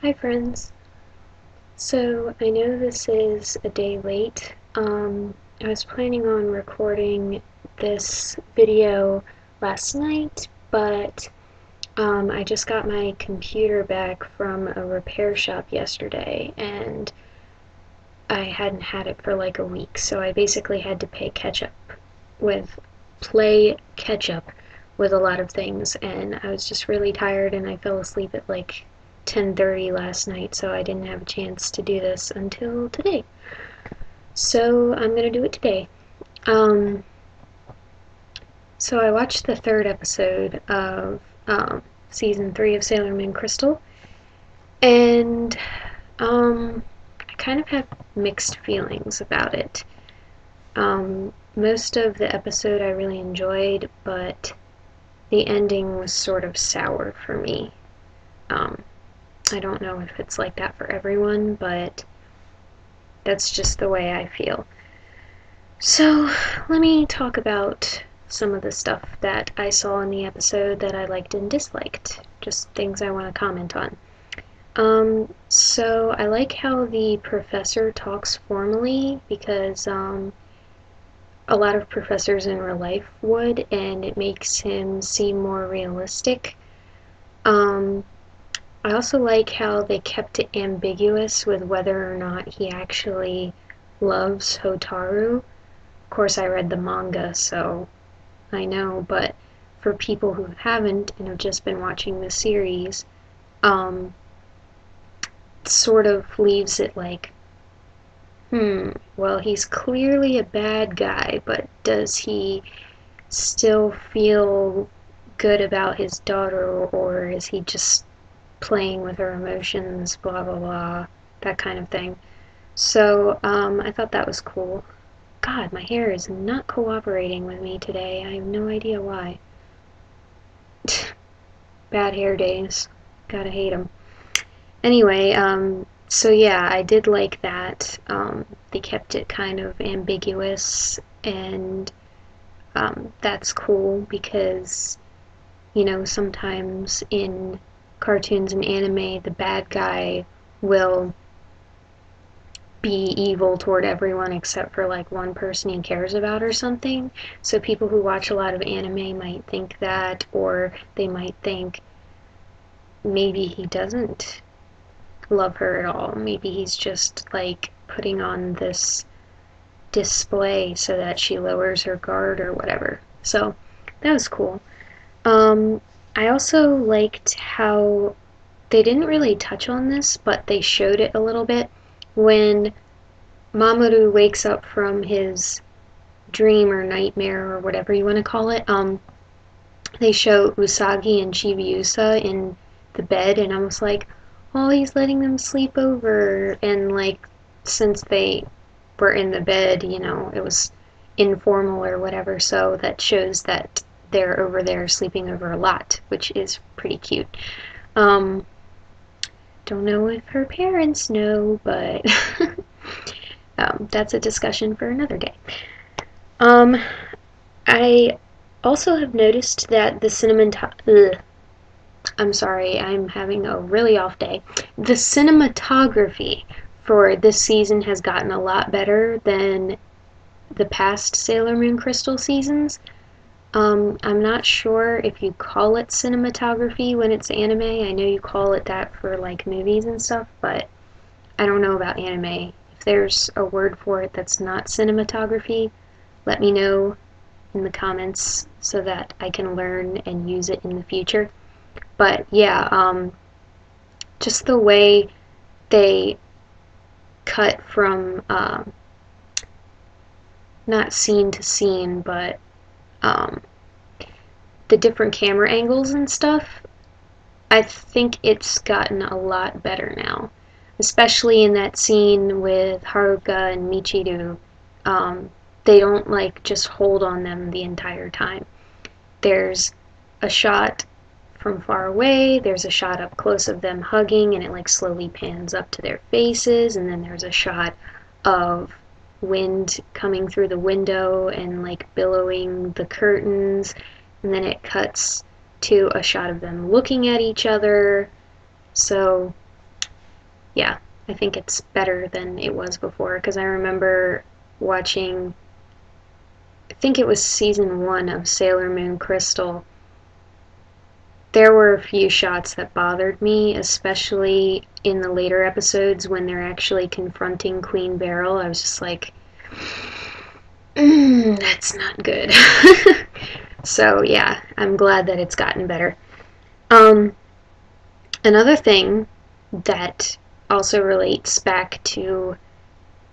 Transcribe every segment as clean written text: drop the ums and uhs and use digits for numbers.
Hi friends. So I know this is a day late. I was planning on recording this video last night, but I just got my computer back from a repair shop yesterday and I hadn't had it for like a week, so I basically had to play catch up with a lot of things, and I was just really tired and I fell asleep at like 10:30 last night, so I didn't have a chance to do this until today. So I'm gonna do it today. Um, so I watched the third episode of season 3 of Sailor Moon Crystal, and I kind of have mixed feelings about it. Most of the episode I really enjoyed, but the ending was sort of sour for me. Um, I don't know if it's like that for everyone, but that's just the way I feel. So, let me talk about some of the stuff that I saw in the episode that I liked and disliked. Just things I want to comment on. So I like how the professor talks formally because a lot of professors in real life would, and it makes him seem more realistic. Um, I also like how they kept it ambiguous with whether or not he actually loves Hotaru. Of course, I read the manga, so I know, but for people who haven't and have just been watching the series, um, sort of leaves it like, well, he's clearly a bad guy, but does he still feel good about his daughter, or is he just playing with her emotions, blah blah blah, that kind of thing. So I thought that was cool. God, my hair is not cooperating with me today. I have no idea why. Bad hair days. Gotta hate them. Anyway, so yeah, I did like that. They kept it kind of ambiguous, and that's cool because, sometimes in cartoons and anime, the bad guy will be evil toward everyone except for like one person he cares about or something. So people who watch a lot of anime might think that, or they might think maybe he doesn't love her at all. Maybe he's just like putting on this display so that she lowers her guard or whatever. So that was cool. Um, I also liked how they didn't really touch on this, but they showed it a little bit when Mamoru wakes up from his dream or nightmare or whatever you want to call it. They show Usagi and Chibiusa in the bed, and I was like, oh, he's letting them sleep over. And like, since they were in the bed, it was informal or whatever, so that shows that they're over there sleeping over a lot, which is pretty cute. Um, don't know if her parents know, but that's a discussion for another day. Um, I also have noticed that I'm sorry, I'm having a really off day. The cinematography for this season has gotten a lot better than the past Sailor Moon Crystal seasons. I'm not sure if you call it cinematography when it's anime. I know you call it that for like movies and stuff, but I don't know about anime. If there's a word for it that's not cinematography, let me know in the comments so that I can learn and use it in the future. But yeah, just the way they cut from not scene to scene, but um, the different camera angles and stuff, I think it's gotten a lot better now. Especially in that scene with Haruka and Michiru. They don't like just hold on them the entire time. There's a shot from far away, there's a shot up close of them hugging, and it like slowly pans up to their faces, and then there's a shot of wind coming through the window and like billowing the curtains, and then it cuts to a shot of them looking at each other. So yeah, I think it's better than it was before because I remember watching, I think it was season 1 of Sailor Moon Crystal. There were a few shots that bothered me, especially in the later episodes when they're actually confronting Queen Beryl. I was just like, that's not good. So yeah, I'm glad that it's gotten better. Um, Another thing that also relates back to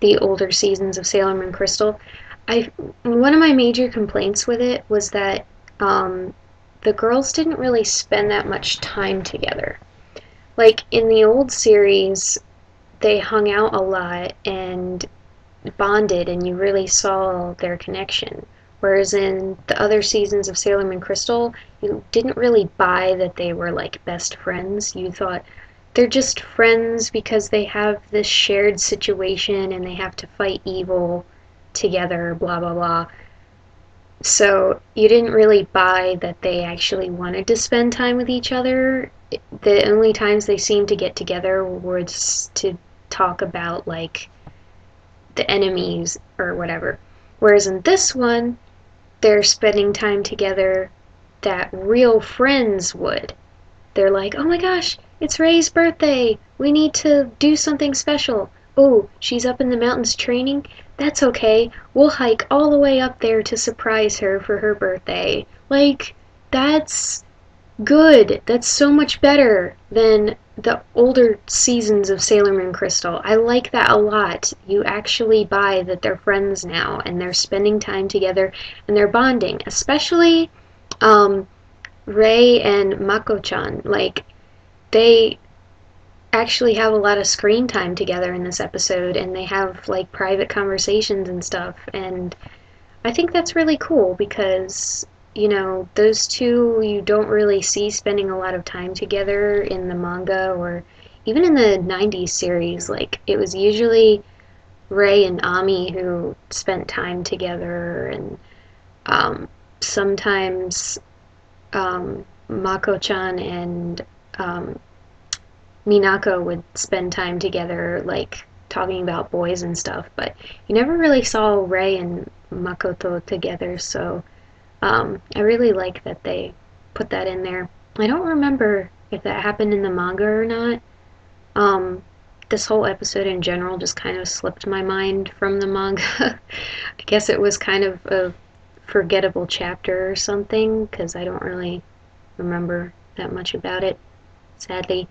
the older seasons of Sailor Moon Crystal, I one of my major complaints with it was that the girls didn't really spend that much time together. Like in the old series, they hung out a lot and bonded, and you really saw their connection. Whereas in the other seasons of Sailor Moon Crystal, you didn't really buy that they were like best friends. You thought they're just friends because they have this shared situation and they have to fight evil together, blah blah blah. So you didn't really buy that they actually wanted to spend time with each other. The only times they seemed to get together was to talk about like the enemies or whatever. Whereas in this one, they're spending time together that real friends would. They're like, oh my gosh, it's Ray's birthday. We need to do something special. Oh, she's up in the mountains training? That's okay. We'll hike all the way up there to surprise her for her birthday. Like, that's good. That's so much better than the older seasons of Sailor Moon Crystal. I like that a lot. You actually buy that they're friends now and they're spending time together and they're bonding, especially um, Ray and Mako-chan. Like, they actually have a lot of screen time together in this episode and they have like private conversations and stuff, and I think that's really cool because, you know, those two you don't really see spending a lot of time together in the manga or even in the 90s series. Like, it was usually Ray and Ami who spent time together, and sometimes Mako-chan and Minako would spend time together, like talking about boys and stuff, but you never really saw Ray and Makoto together, so I really like that they put that in there. I don't remember if that happened in the manga or not. Um, this whole episode in general just kind of slipped my mind from the manga. I guess it was kind of a forgettable chapter or something, because I don't really remember that much about it, sadly.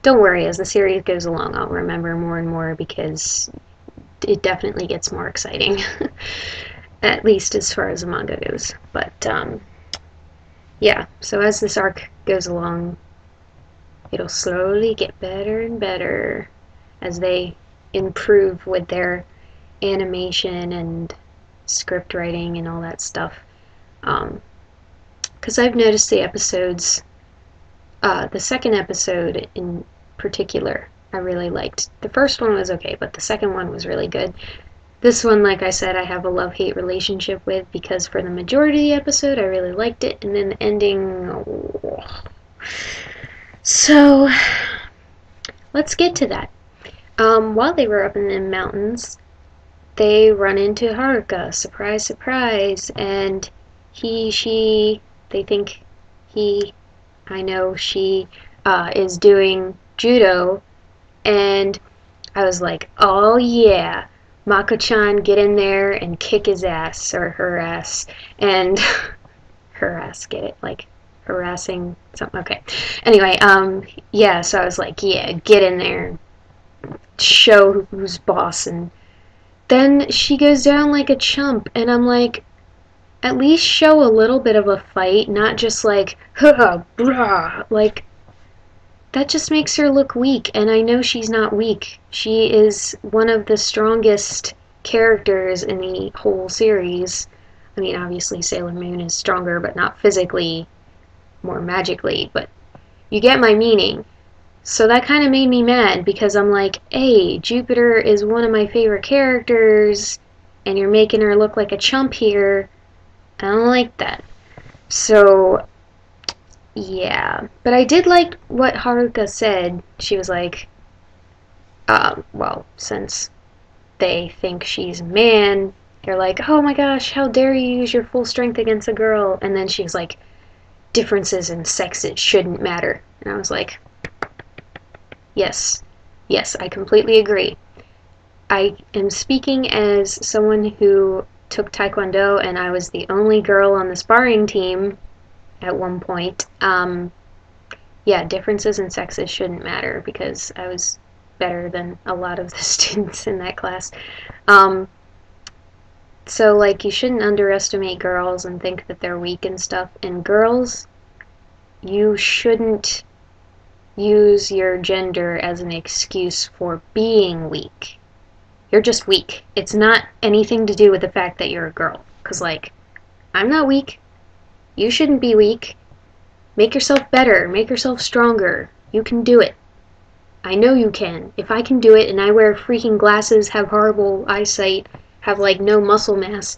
Don't worry, as the series goes along, I'll remember more and more because it definitely gets more exciting. At least as far as the manga goes. But yeah, so as this arc goes along, it'll slowly get better and better as they improve with their animation and script writing and all that stuff. Because I've noticed the episodes, the second episode in particular, I really liked. The first one was okay, but the second one was really good. This one, like I said, I have a love-hate relationship with because for the majority of the episode, I really liked it, and then the ending... Oh. So, let's get to that. While they were up in the mountains, they run into Haruka. Surprise, surprise. And they think I know she is doing judo, and I was like, oh yeah, Mako-chan, get in there and kick his ass, or her ass, and her ass, get it? Like, harassing something, okay. Anyway, yeah, so I was like, yeah, get in there, show who's boss, and then she goes down like a chump, and I'm like, at least show a little bit of a fight, not just like, ha, brah, like, that just makes her look weak, and I know she's not weak. She is one of the strongest characters in the whole series. I mean, obviously Sailor Moon is stronger, but not physically, more magically, but you get my meaning. So that kind of made me mad, because I'm like, hey, Jupiter is one of my favorite characters, and you're making her look like a chump here. I don't like that. So, yeah. But I did like what Haruka said. She was like, Well, since they think she's a man, they're like, oh my gosh, how dare you use your full strength against a girl? And then she's like, differences in sexes shouldn't matter. And I was like, yes, yes, I completely agree. I am speaking as someone who took Taekwondo, and I was the only girl on the sparring team at one point. Yeah, differences in sexes shouldn't matter because I was better than a lot of the students in that class. Um, so, like, you shouldn't underestimate girls and think that they're weak and stuff. And girls, you shouldn't use your gender as an excuse for being weak. You're just weak. It's not anything to do with the fact that you're a girl. Because, like, I'm not weak. You shouldn't be weak. Make yourself better. Make yourself stronger. You can do it. I know you can. If I can do it and I wear freaking glasses, have horrible eyesight, have, like, no muscle mass,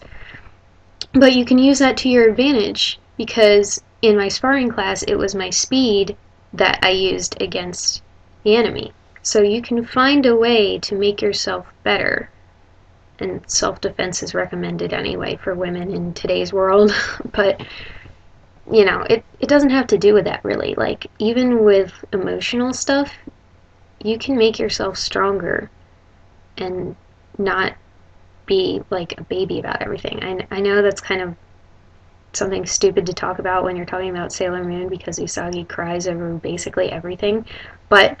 but you can use that to your advantage because in my sparring class, it was my speed that I used against the enemy. So you can find a way to make yourself better. And self-defense is recommended anyway for women in today's world. But, you know, it doesn't have to do with that really. Like, even with emotional stuff, you can make yourself stronger and not be like a baby about everything. I know that's kind of something stupid to talk about when you're talking about Sailor Moon because Usagi cries over basically everything, but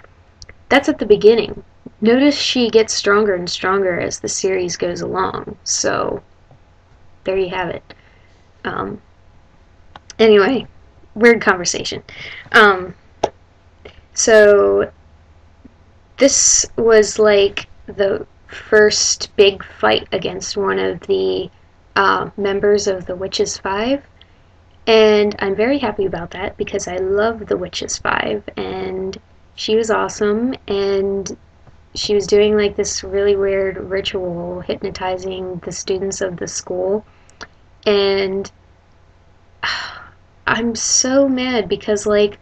that's at the beginning. Notice she gets stronger and stronger as the series goes along, so there you have it. Anyway, weird conversation. So this was like the first big fight against one of the members of the Witches 5, and I'm very happy about that because I love the Witches 5, and she was awesome, and she was doing like this really weird ritual hypnotizing the students of the school, and I'm so mad because, like,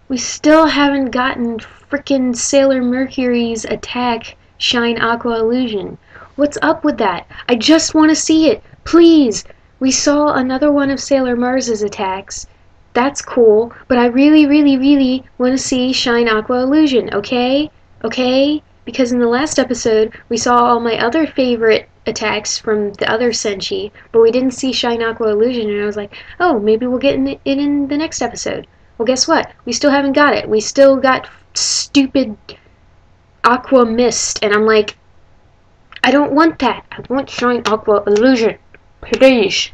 we still haven't gotten frickin' Sailor Mercury's attack Shine Aqua Illusion. What's up with that? I just want to see it. Please! We saw another one of Sailor Mars's attacks. That's cool, but I really, really, really want to see Shine Aqua Illusion, okay? Okay? Because in the last episode, we saw all my other favorite attacks from the other Senshi, but we didn't see Shine Aqua Illusion, and I was like, oh, maybe we'll get it in the next episode. Well, guess what? We still haven't got it. We still got stupid Aqua Mist, and I'm like, I don't want that. I want Shine Aqua Illusion. Please.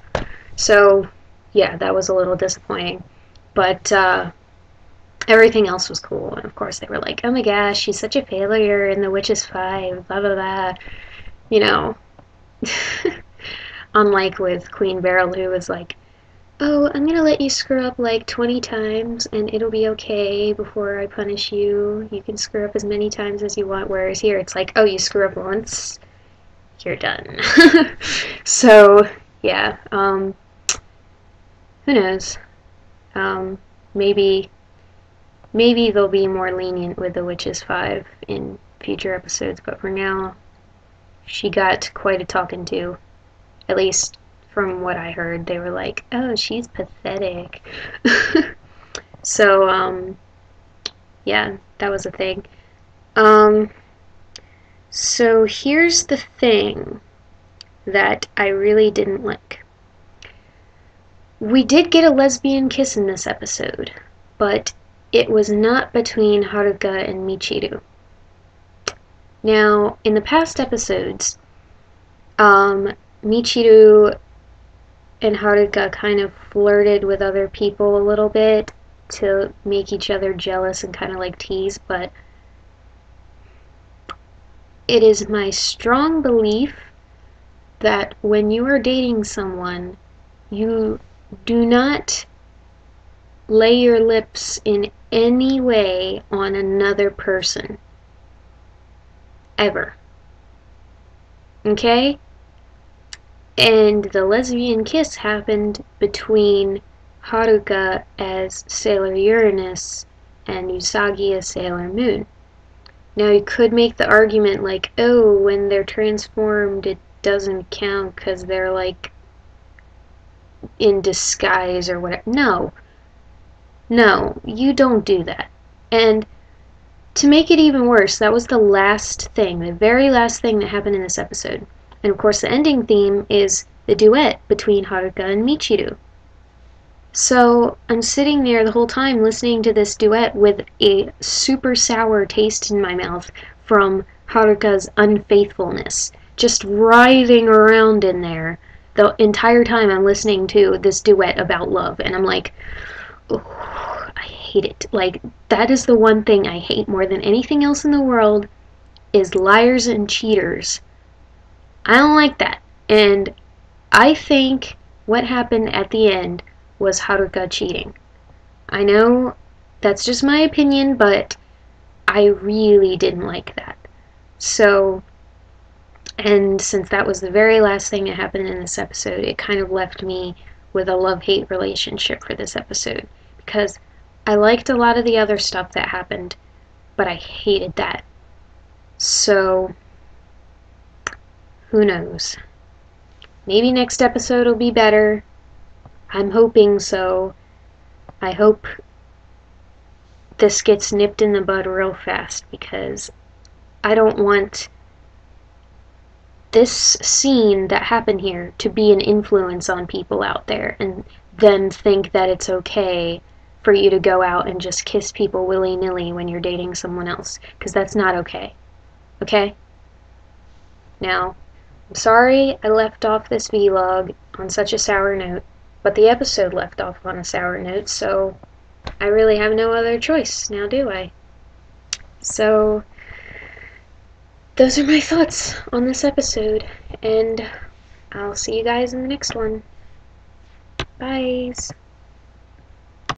So, yeah, that was a little disappointing. But, everything else was cool, and of course they were like, oh my gosh, she's such a failure in the Witches 5, blah blah blah. You know, unlike with Queen Beryl, who was like, oh, I'm gonna let you screw up like 20 times and it'll be okay before I punish you. You can screw up as many times as you want, whereas here it's like, oh, you screw up once, you're done. So, yeah, who knows? Maybe they'll be more lenient with the Witches 5 in future episodes, but for now, she got quite a talking to. At least from what I heard, they were like, oh, she's pathetic. So, yeah, that was a thing. So here's the thing that I really didn't like. We did get a lesbian kiss in this episode, but it was not between Haruka and Michiru. Now, in the past episodes, Michiru and Haruka kind of flirted with other people a little bit to make each other jealous and kind of like tease, but it is my strong belief that when you are dating someone, you do not lay your lips in any way on another person. Ever. Okay? And the lesbian kiss happened between Haruka as Sailor Uranus and Usagi as Sailor Moon. Now you could make the argument like, oh, when they're transformed, it doesn't count because they're like in disguise or whatever. No, no, you don't do that. And to make it even worse, that was the last thing, the very last thing that happened in this episode. And of course, the ending theme is the duet between Haruka and Michiru. So I'm sitting there the whole time listening to this duet with a super sour taste in my mouth from Haruka's unfaithfulness, just writhing around in there the entire time I'm listening to this duet about love. And I'm like, oh, I hate it. Like, that is the one thing I hate more than anything else in the world is liars and cheaters. I don't like that. And I think what happened at the end was Haruka cheating. I know that's just my opinion, but I really didn't like that. So, and since that was the very last thing that happened in this episode, it kind of left me with a love-hate relationship for this episode. Because I liked a lot of the other stuff that happened, but I hated that. So, who knows? Maybe next episode will be better. I'm hoping so. I hope this gets nipped in the bud real fast because I don't want this scene that happened here to be an influence on people out there and then think that it's okay for you to go out and just kiss people willy-nilly when you're dating someone else, because that's not okay. Okay? Now, I'm sorry I left off this vlog on such a sour note, but the episode left off on a sour note, so I really have no other choice now, do I? So, those are my thoughts on this episode, and I'll see you guys in the next one. Bye.